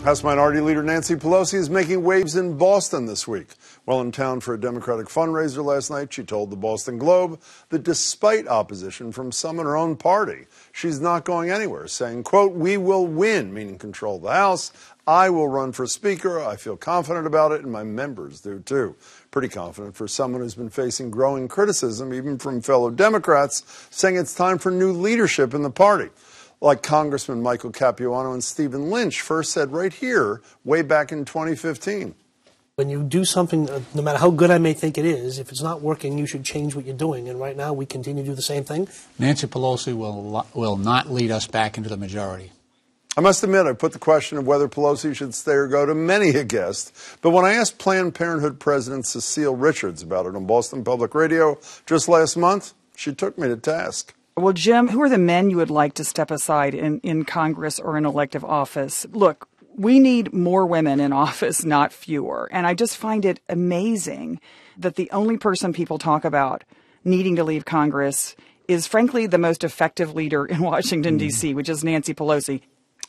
House Minority Leader Nancy Pelosi is making waves in Boston this week. While in town for a Democratic fundraiser last night, she told the Boston Globe that despite opposition from some in her own party, she's not going anywhere, saying, quote, "We will win," meaning control the House. "I will run for Speaker. I feel confident about it, and my members do too." Pretty confident for someone who's been facing growing criticism, even from fellow Democrats, saying it's time for new leadership in the party. Like Congressman Michael Capuano and Stephen Lynch first said right here, way back in 2015. When you do something, no matter how good I may think it is, if it's not working, you should change what you're doing. And right now, we continue to do the same thing. Nancy Pelosi will not lead us back into the majority. I must admit, I put the question of whether Pelosi should stay or go to many a guest. But when I asked Planned Parenthood President Cecile Richards about it on Boston Public Radio just last month, she took me to task. Well, Jim, who are the men you would like to step aside in Congress or in elective office? Look, we need more women in office, not fewer. And I just find it amazing that the only person people talk about needing to leave Congress is, frankly, the most effective leader in Washington, D.C., which is Nancy Pelosi.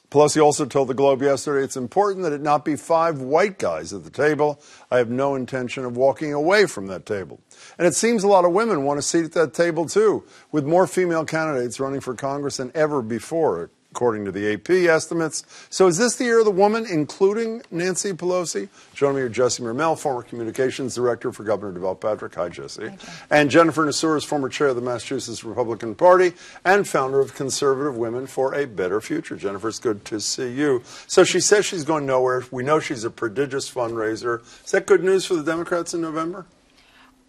Pelosi also told the Globe yesterday it's important that it not be 5 white guys at the table. "I have no intention of walking away from that table." And it seems a lot of women want a seat at that table, too, with more female candidates running for Congress than ever before, according to the AP estimates. So is this the year of the woman, including Nancy Pelosi? Joining me are Jesse Mermell, former communications director for Governor Deval Patrick. Hi, Jesse. Hi, and Jennifer Nassour is former chair of the Massachusetts Republican Party and founder of Conservative Women for a Better Future. Jennifer, it's good to see you. So she says she's going nowhere. We know she's a prodigious fundraiser. Is that good news for the Democrats in November?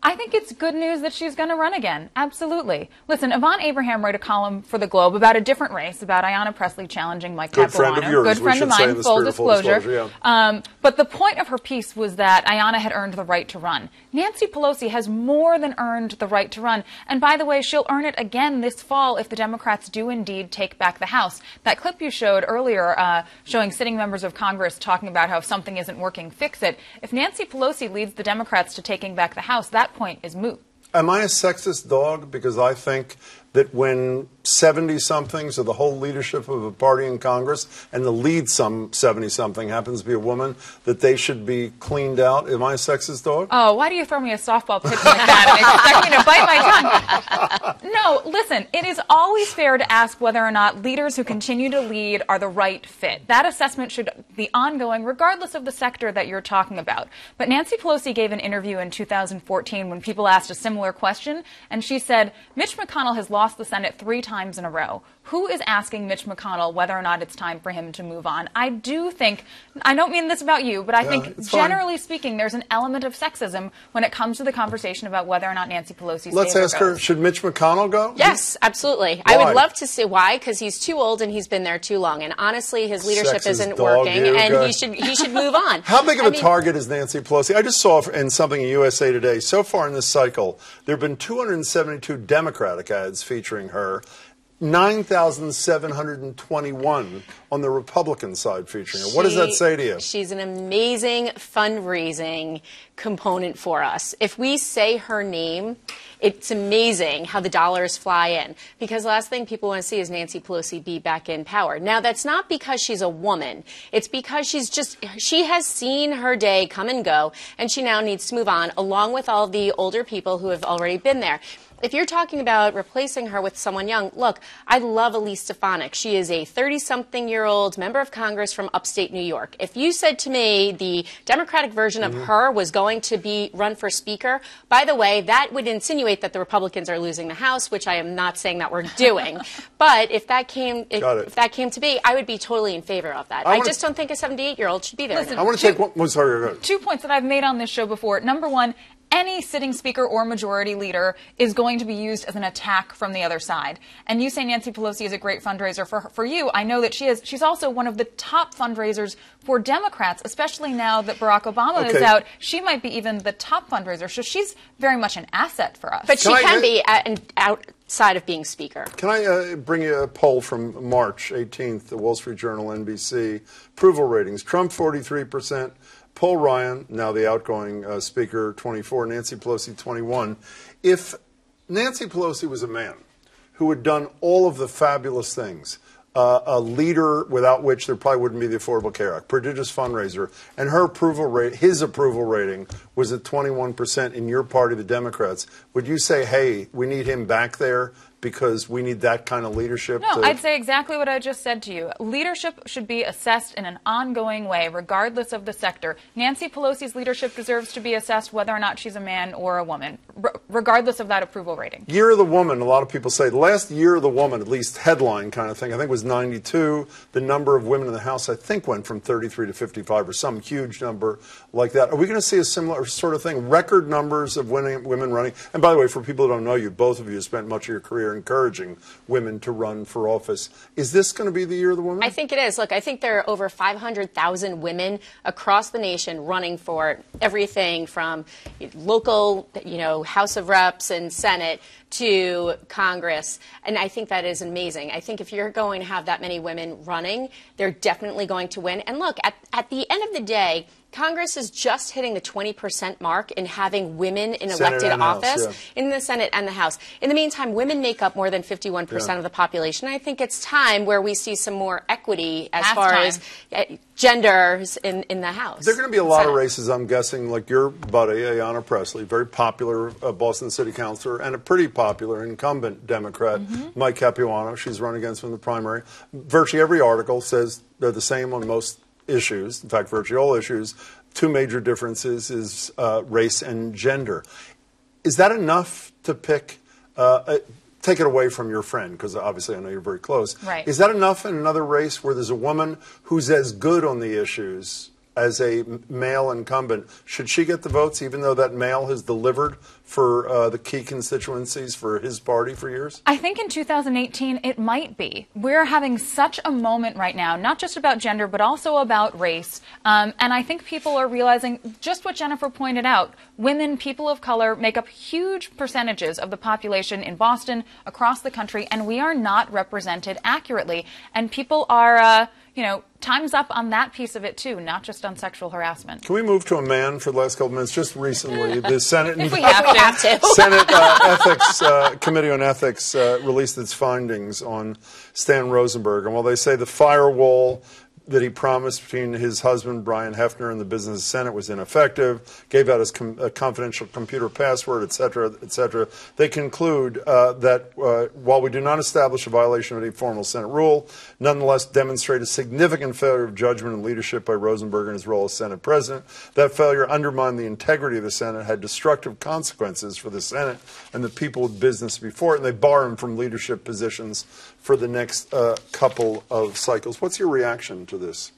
I think it's good news that she's going to run again. Absolutely. Listen, Yvonne Abraham wrote a column for the Globe about a different race, about Ayanna Pressley challenging Mike Capuano. Good friend of yours. Good friend of mine, full disclosure. Yeah. But the point of her piece was that Ayanna had earned the right to run. Nancy Pelosi has more than earned the right to run. And by the way, she'll earn it again this fall if the Democrats do indeed take back the House. That clip you showed earlier showing sitting members of Congress talking about how if something isn't working, fix it. If Nancy Pelosi leads the Democrats to taking back the House, that point is moot. Am I a sexist dog? Because I think that when 70-somethings or the whole leadership of a party in Congress and the lead some 70-something happens to be a woman, that they should be cleaned out. Am I a sexist dog? Oh, why do you throw me a softball pitch like that and expect me to bite my tongue? No, listen, it is always fair to ask whether or not leaders who continue to lead are the right fit. That assessment should be ongoing regardless of the sector that you're talking about. But Nancy Pelosi gave an interview in 2014 when people asked a similar question, and she said, Mitch McConnell has lost the Senate 3 times in a row. Who is asking Mitch McConnell whether or not it's time for him to move on? I do think, I don't mean this about you, but I think generally speaking, there's an element of sexism when it comes to the conversation about whether or not Nancy Pelosi stays or goes. Let's ask her, should Mitch McConnell go? Yes, absolutely. Why? I would love to see why, because he's too old and he's been there too long. And honestly, his leadership isn't working, and he should move on. How big of a target is Nancy Pelosi? I just saw in something in USA Today, so far in this cycle, there have been 272 Democratic ads featuring her. 9,721 on the Republican side featuring her. What does that say to you? She's an amazing fundraising component for us. If we say her name, it's amazing how the dollars fly in. Because the last thing people want to see is Nancy Pelosi be back in power. Now, that's not because she's a woman. It's because she has seen her day come and go, and she now needs to move on, along with all the older people who have already been there. If you're talking about replacing her with someone young, look, I love Elise Stefanik. She is a 30-something-year-old member of Congress from upstate New York. If you said to me the Democratic version of her was going to be run for Speaker, by the way, that would insinuate that the Republicans are losing the House, which I am not saying that we're doing. But if that came to be, I would be totally in favor of that. I just don't think a 78-year-old should be there. Listen, I want to take one. Sorry, 2 points that I've made on this show before. Number one, any sitting speaker or majority leader is going to be used as an attack from the other side. And you say Nancy Pelosi is a great fundraiser for you. I know that she is. She's also one of the top fundraisers for Democrats, especially now that Barack Obama is out. She might be even the top fundraiser. So she's very much an asset for us. But she can be outside of being speaker. Can I bring you a poll from March 18th, the Wall Street Journal, NBC. Approval ratings, Trump 43%. Paul Ryan, now the outgoing Speaker, 24, Nancy Pelosi, 21. If Nancy Pelosi was a man who had done all of the fabulous things a leader without which there probably wouldn't be the Affordable Care Act, prodigious fundraiser, and her approval rate, his approval rating was at 21% in your party, the Democrats. Would you say, hey, we need him back there because we need that kind of leadership? No, I'd say exactly what I just said to you. Leadership should be assessed in an ongoing way, regardless of the sector. Nancy Pelosi's leadership deserves to be assessed whether or not she's a man or a woman, regardless of that approval rating. Year of the Woman, a lot of people say, the last Year of the Woman, at least headline kind of thing, I think was 92. The number of women in the House, I think, went from 33 to 55 or some huge number like that. Are we going to see a similar sort of thing? Record numbers of women running. And by the way, for people who don't know you, both of you have spent much of your career encouraging women to run for office. Is this going to be the Year of the Woman? I think it is. Look, I think there are over 500,000 women across the nation running for everything from local, House of Reps and Senate to Congress. And I think that is amazing. I think if you're going to have that many women running, they're definitely going to win. And look, at the end of the day, Congress is just hitting the 20% mark in having women in elected office in the Senate and the House. In the meantime, women make up more than 51% of the population. I think it's time where we see some more equity as far as genders in the House. There are going to be a lot of races, I'm guessing, like your buddy, Ayanna Pressley, very popular Boston City Councilor, and a pretty popular incumbent Democrat, Mike Capuano. She's run against him in the primary. Virtually every article says they're the same on most issues, in fact, virtually all issues. Two major differences is race and gender. Is that enough to pick, take it away from your friend, because obviously I know you're very close. Right. Is that enough in another race where there's a woman who's as good on the issues as a male incumbent? Should she get the votes even though that male has delivered for the key constituencies for his party for years? I think in 2018 it might be. We're having such a moment right now, not just about gender, but also about race. And I think people are realizing just what Jennifer pointed out. Women, people of color, make up huge percentages of the population in Boston, across the country, and we are not represented accurately. And people are, time's up on that piece of it, too, not just on sexual harassment. Can we move to a man for the last couple minutes? Just recently, the Senate if we have to. Senate Ethics Committee on Ethics released its findings on Stan Rosenberg. And while they say the firewall that he promised between his husband, Brian Hefner, and the business Senate was ineffective, gave out his confidential computer password, et cetera, they conclude that while we do not establish a violation of any formal Senate rule, nonetheless demonstrate a significant failure of judgment and leadership by Rosenberg in his role as Senate President. That failure undermined the integrity of the Senate, had destructive consequences for the Senate and the people with business before it, and they bar him from leadership positions for the next couple of cycles. What's your reaction to this?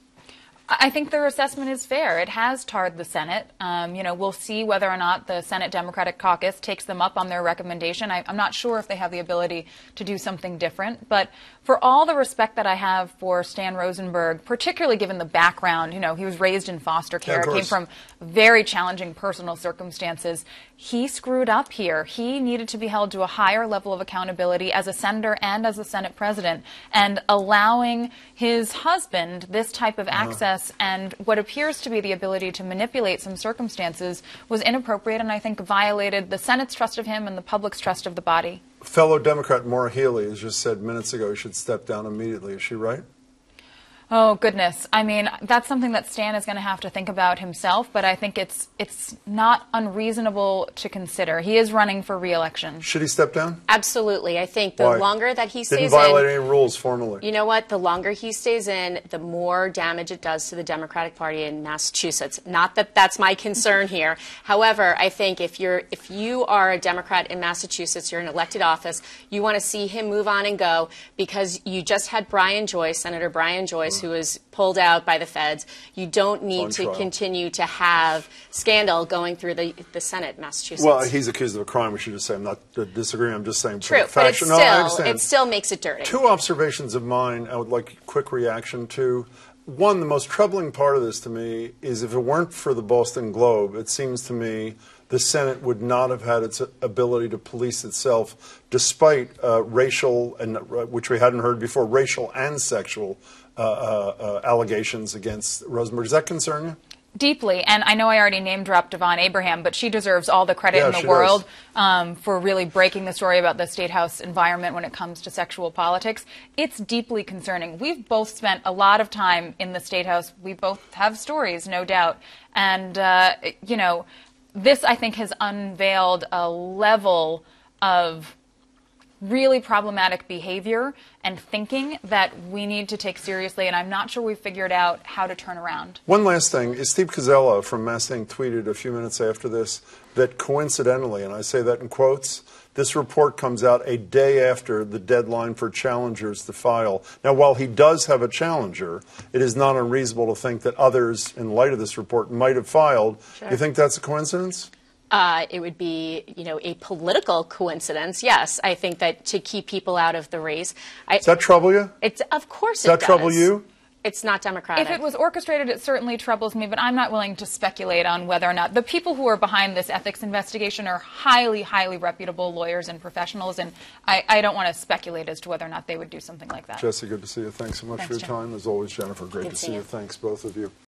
I think their assessment is fair. It has tarred the Senate. We'll see whether or not the Senate Democratic Caucus takes them up on their recommendation. I'm not sure if they have the ability to do something different. But for all the respect that I have for Stan Rosenberg, particularly given the background, he was raised in foster care, came from very challenging personal circumstances. He screwed up here. He needed to be held to a higher level of accountability as a senator and as a Senate president. And allowing his husband this type of access and what appears to be the ability to manipulate some circumstances was inappropriate, and I think violated the Senate's trust of him and the public's trust of the body. Fellow Democrat Maura Healey has just said minutes ago he should step down immediately. Is she right? Oh, goodness. I mean, that's something that Stan is going to have to think about himself, but I think it's not unreasonable to consider. He is running for re-election. Should he step down? Absolutely. I think the longer that he stays in... Didn't violate any rules formally. You know what? The longer he stays in, the more damage it does to the Democratic Party in Massachusetts. Not that that's my concern here. However, I think if you are a Democrat in Massachusetts, you're in elected office, you want to see him move on and go, because you just had Senator Brian Joyce, who was pulled out by the feds. You don't need to continue to have scandal going through the Senate, Massachusetts. Well, he's accused of a crime. We should just say I'm not disagreeing. I'm just saying. True, but it still makes it dirty. Two observations of mine I would like a quick reaction to. One, the most troubling part of this to me is if it weren't for the Boston Globe, it seems to me the Senate would not have had its ability to police itself despite racial, and which we hadn't heard before, racial and sexual allegations against Rosenberg. Does that concern you? Deeply, and I know I already name-dropped Devon Abraham, but she deserves all the credit in the world for really breaking the story about the State House environment when it comes to sexual politics. It's deeply concerning. We've both spent a lot of time in the State House. We both have stories, no doubt. And, you know, this, I think, has unveiled a level of really problematic behavior and thinking that we need to take seriously, and I'm not sure we've figured out how to turn around. One last thing. Steve Koczela from Massing tweeted a few minutes after this that coincidentally, and I say that in quotes, this report comes out a day after the deadline for challengers to file. Now, while he does have a challenger, it is not unreasonable to think that others, in light of this report, might have filed. Sure. You think that's a coincidence? It would be, you know, a political coincidence. Yes, I think that to keep people out of the race. Does that trouble you? Of course it does. Does that trouble you? It's not democratic. If it was orchestrated, it certainly troubles me, but I'm not willing to speculate on whether or not. The people who are behind this ethics investigation are highly, highly reputable lawyers and professionals, and I don't want to speculate as to whether or not they would do something like that. Jesse, good to see you. Thanks so much for your time. As always, Jennifer, great to see you. Thanks, both of you.